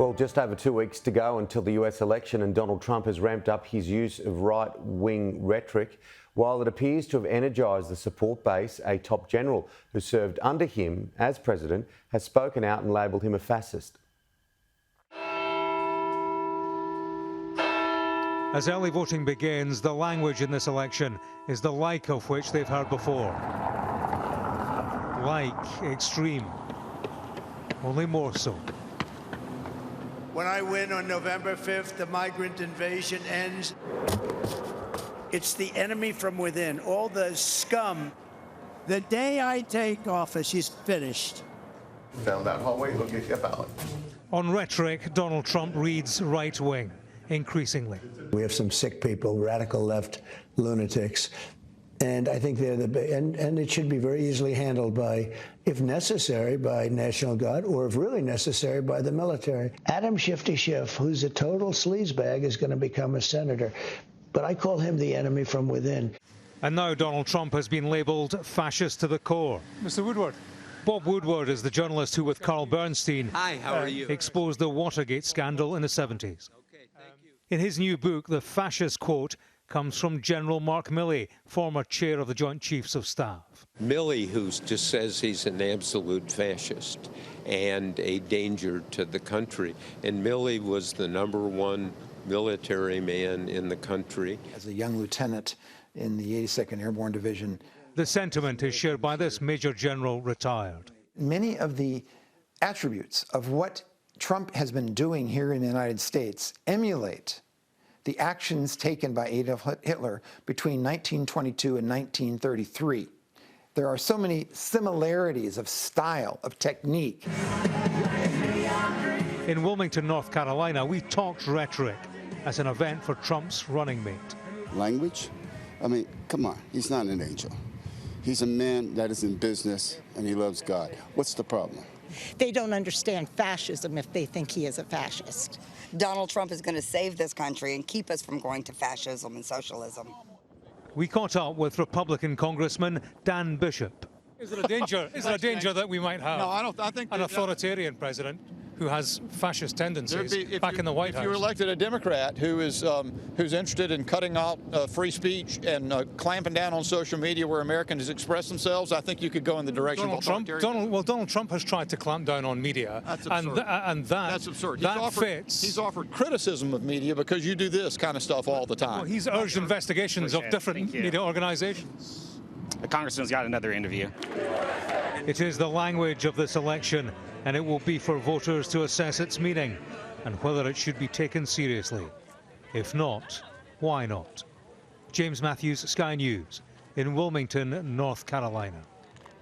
Well, just over 2 weeks to go until the US election, and Donald Trump has ramped up his use of right-wing rhetoric. While it appears to have energised the support base, a top general who served under him as president has spoken out and labelled him a fascist. As early voting begins, the language in this election is the like of which they've heard before. Like extreme, only more so. When I win on November 5th, the migrant invasion ends. It's the enemy from within, all the scum. The day I take office, she's finished. Down that hallway, go get your ballot. On rhetoric, Donald Trump reads right-wing, increasingly. We have some sick people, radical left lunatics, and I think they're and it should be very easily handled by, if necessary, by National Guard, or if really necessary, by the military. Adam Shifty Schiff, who's a total sleazebag, is going to become a senator, but I call him the enemy from within. And now Donald Trump has been labelled fascist to the core. Mr. Woodward. Bob Woodward is the journalist who, with Carl Bernstein, Hi, how are you? exposed the Watergate scandal in the 70s. In his new book, the fascist quote comes from General Mark Milley, former chair of the Joint Chiefs of Staff. Milley, who just says he's an absolute fascist and a danger to the country. And Milley was the #1 military man in the country. As a young lieutenant in the 82nd Airborne Division. The sentiment is shared by this Major General, retired. Many of the attributes of what Trump has been doing here in the United States emulate the actions taken by Adolf Hitler between 1922 and 1933. There are so many similarities of style, of technique. In Wilmington, North Carolina, we talked rhetoric as an event for Trump's running mate. Language? I mean, come on, he's not an angel. He's a man that is in business and he loves God. What's the problem? They don't understand fascism if they think he is a fascist. Donald Trump is going to save this country and keep us from going to fascism and socialism. We caught up with Republican Congressman Dan Bishop. Is there a danger? Is there a danger that we might have? No, I don't. I think an authoritarian president who has fascist tendencies back in the White House. If you elected a Democrat who is who's interested in cutting out free speech and clamping down on social media where Americans express themselves, I think you could go in the direction of authoritarian. Donald Trump has tried to clamp down on media. That's absurd. That's absurd. He's offered criticism of media because you do this kind of stuff all the time. Well, he's urged investigations of different media organizations. The congressman's got another interview. It is the language of this election, and it will be for voters to assess its meaning and whether it should be taken seriously. If not, why not? James Matthews, Sky News, in Wilmington, North Carolina.